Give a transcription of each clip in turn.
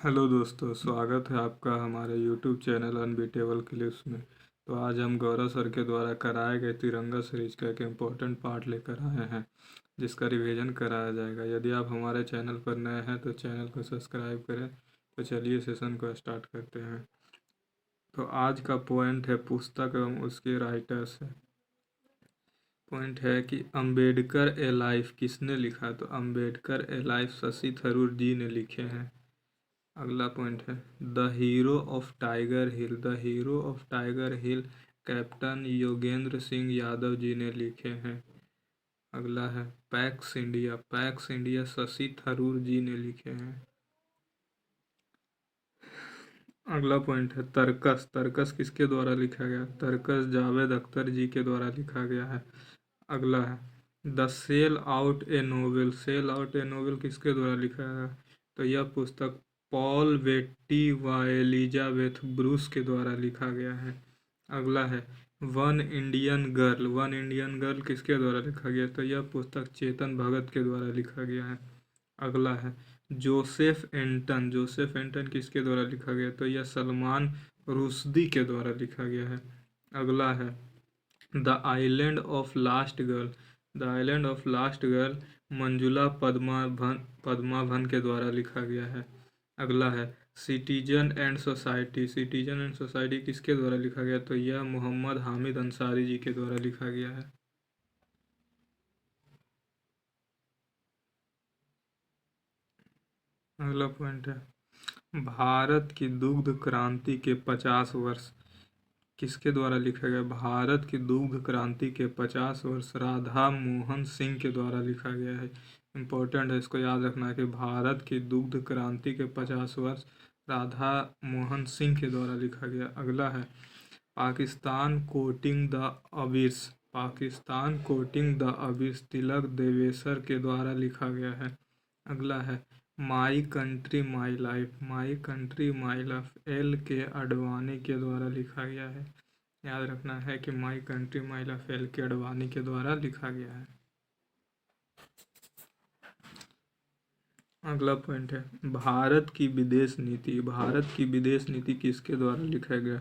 Hello दोस्तों, स्वागत है आपका हमारे यूट्यूब चैनल अनबीटेबल क्लिप्स में। तो आज हम गौरव सर के द्वारा कराए गए तिरंगा सीरीज का एक इम्पोर्टेंट पार्ट लेकर आए हैं, जिसका रिवीजन कराया जाएगा। यदि आप हमारे चैनल पर नए हैं तो चैनल को सब्सक्राइब करें। तो चलिए सेशन को स्टार्ट करते हैं। तो आज का पॉइंट है पुस्तक एवं उसके राइटर्स है। पॉइंट है कि अंबेडकर ए लाइफ किसने लिखा। तो अंबेडकर ए लाइफ शशि थरूर जी ने लिखे हैं। अगला पॉइंट है the hero of Tiger Hill. The hero of Tiger Hill captain Yogendra Singh Yadav ji ने लिखे हैं। अगला है Pax India. Pax India Shashi Tharoor ji ने लिखे हैं। अगला पॉइंट है तरकस। तरकस किसके द्वारा लिखा गया। तरकस जावेद अख्तर जी के द्वारा लिखा गया है। अगला है the sell out A novel. Sell out A novel किसके द्वारा लिखा गया। तो यह पुस्तक पॉल वेट्टी व एलिजाबेथ ब्रूस के द्वारा लिखा गया है। अगला है one Indian girl. One Indian girl किसके द्वारा लिखा गया। तो यह पुस्तक चेतन भगत के द्वारा लिखा गया है। अगला है जोसेफ एंटन। जोसेफ एंटन किसके द्वारा लिखा गया। तो यह सलमान रुश्दी के द्वारा लिखा गया है। अगला है the island of last girl. The island of last girl Manjula Padmabhan के द्वारा लिखा गया है। अगला है citizen and society. Citizen and society किसके द्वारा लिखा गया। तो यह मोहम्मद हामिद अंसारी जी के द्वारा लिखा गया है। अगला पॉइंट है भारत की दुग्ध क्रांति के 50 वर्ष किसके द्वारा लिखा गया। भारत की दुग्ध क्रांति के 50 वर्ष राधा मोहन सिंह के द्वारा लिखा गया है। इम्पोर्टेंट है, इसको याद रखना है कि भारत की दुग्ध क्रांति के 50 वर्ष राधा मोहन सिंह के द्वारा लिखा गया। अगला है Pakistan courting the abyss. Pakistan courting the abyss Tilak Devasher के द्वारा लिखा गया है। अगला है my country my life. My country my life L K Advani के द्वारा लिखा गया है। याद रखना है कि माई country my life L K Advani के द्वारा लिखा गया है। अगला पॉइंट है भारत की विदेश नीति। भारत की विदेश नीति किसके द्वारा लिखा गया।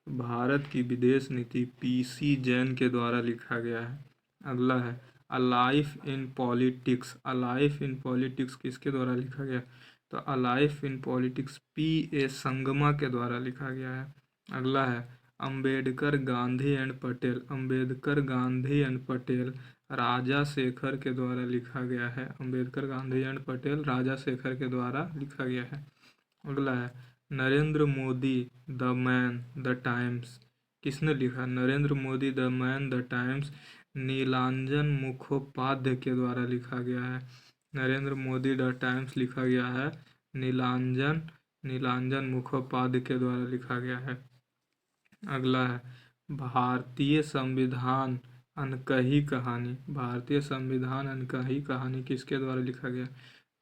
भारत की विदेश नीति पीसी जैन के द्वारा लिखा गया है। अगला है a life in politics. A life in politics किसके द्वारा लिखा गया। तो a life in politics P A Sangma के द्वारा लिखा गया है। अगला है अंबेडकर गांधी एंड पटेल। अंबेडकर गांधी एंड पटेल राजा शेखर के द्वारा लिखा गया है। अंबेडकर गांधी एंड पटेल राजा शेखर के द्वारा लिखा गया है। अगला है Narendra Modi the man the times किसने लिखा। Narendra Modi the man the times Nilanjan Mukhopadhyay के द्वारा लिखा गया है। नरेंद्र मोदी द टाइम्स लिखा गया है नीलांजन नीलांजन मुखोपाध्याय के द्वारा लिखा गया है। अगला है भारतीय संविधान अनकही कहानी। भारतीय संविधान अनकही कहानी किसके द्वारा लिखा गया।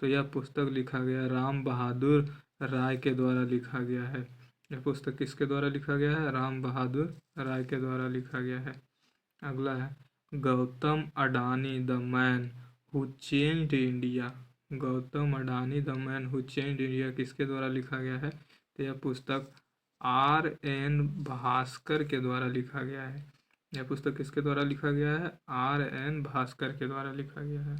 तो यह पुस्तक लिखा गया राम बहादुर राय के द्वारा लिखा गया है। यह पुस्तक किसके द्वारा लिखा गया है। राम बहादुर राय के द्वारा लिखा गया है। अगला है Gautam Adani the man who changed India. Gautam Adani the man who changed India किसके द्वारा लिखा गया है। तो यह पुस्तक आर एन भास्कर के द्वारा लिखा गया है। यह पुस्तक किसके द्वारा लिखा गया है। आर एन भास्कर के द्वारा लिखा गया है।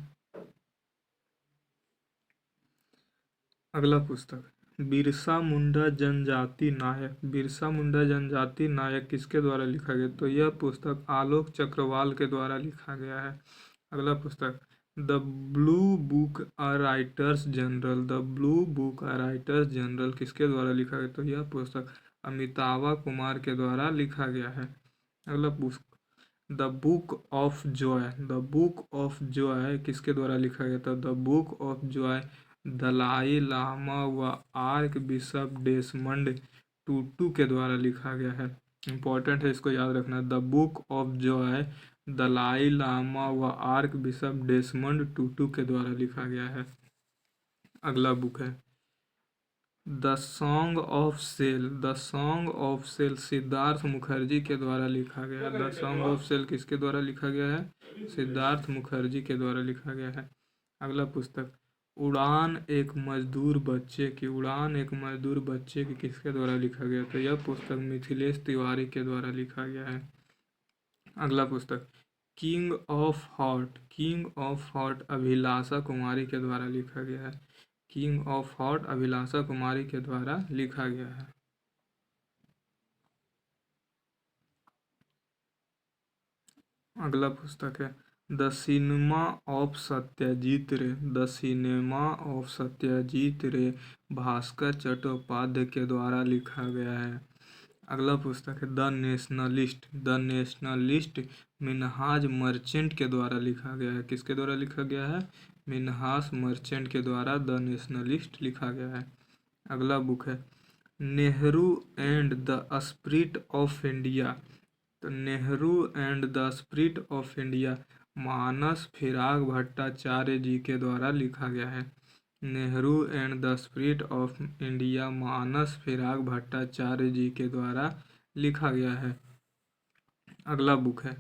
अगला पुस्तक बिरसा मुंडा जनजाति नायक। बिरसा मुंडा जनजाति नायक किसके द्वारा लिखा गया। तो यह पुस्तक आलोक चक्रवाल के द्वारा लिखा गया है। अगला पुस्तक the blue book a writers general. The blue book a writers general किसके द्वारा लिखा गया। तो यह पुस्तक अमितावा कुमार के द्वारा लिखा गया है। अगला पुस्तक the book of joy. The book of joy किसके द्वारा लिखा गया था। The book of joy Dalai Lama व आर्क बिशप डेसमंड टूटू के द्वारा लिखा गया है। इंपॉर्टेंट है, इसको याद रखना। The book of joy Dalai Lama व आर्क बिशप डेसमंड टूटू के द्वारा लिखा गया है। अगला बुक है the song of cell. The song of cell Siddhartha Mukherjee के द्वारा लिखा गया है। द सॉन्ग ऑफ सेल किसके द्वारा लिखा गया है। सिद्धार्थ मुखर्जी के द्वारा लिखा गया है। अगला पुस्तक उड़ान एक मजदूर बच्चे की, उड़ान एक मजदूर बच्चे की किसके द्वारा लिखा गया? तो यह पुस्तक मिथिलेश तिवारी के द्वारा लिखा गया है। अगला पुस्तक king of हॉर्ट, king of हॉर्ट Abhilasha Kumari के द्वारा लिखा गया है। किंग ऑफ हॉर्ट अभिलाषा कुमारी के द्वारा लिखा गया है। अगला पुस्तक है द सिनेमा ऑफ सत्यजीत रे, द सिनेमा ऑफ सत्यजीत रे भास्कर चट्टोपाध्याय के द्वारा लिखा गया है। अगला पुस्तक है the nationalist, the nationalist Minhaj merchant के द्वारा लिखा गया है। किसके द्वारा लिखा गया है? मिन्हाज मर्चेंट के द्वारा द नेशनलिस्ट लिखा गया है। अगला बुक है Nehru and the spirit of India, तो Nehru and the spirit of India Manas Firaq Bhattacharya ji के द्वारा लिखा गया है। Nehru and the spirit of India Manas Firaq Bhattacharya ji के द्वारा लिखा गया है। अगला बुक है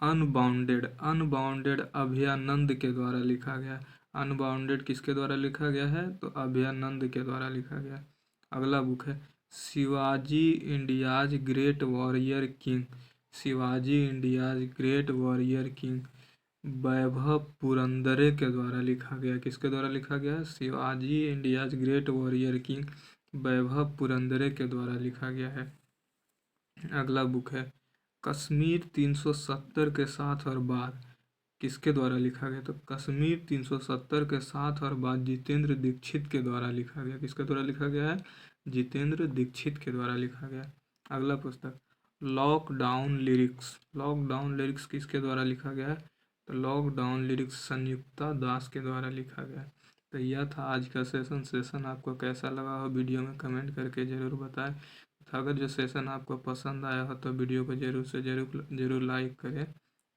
अनबाउंडेड, अनबाउंडेड अभयानंद के द्वारा लिखा गया है। अनबाउंडेड किसके द्वारा लिखा गया है? तो अभयानंद के द्वारा लिखा गया है। अगला बुक है Shivaji India's great warrior king, Shivaji India's great warrior king Vaibhav Purandare के द्वारा लिखा गया। किसके द्वारा लिखा गया? Shivaji India's great warrior king Vaibhav Purandare के द्वारा लिखा गया है। अगला बुक है कश्मीर 370 के साथ और बाद, किसके द्वारा लिखा गया? तो कश्मीर 370 के साथ और बाद जितेंद्र दीक्षित के द्वारा लिखा गया। किसके द्वारा लिखा गया है? जितेंद्र दीक्षित के द्वारा लिखा गया। अगला पुस्तक लॉकडाउन लिरिक्स, लॉकडाउन लिरिक्स किसके द्वारा लिखा गया है? तो लॉकडाउन लिरिक्स संयुक्ता दास के द्वारा लिखा गया है। तो यह था आज का सेशन आपको कैसा लगा हो वीडियो में कमेंट करके ज़रूर बताएं। अगर जो सेशन आपको पसंद आया हो तो वीडियो को ज़रूर से ज़रूर लाइक करें।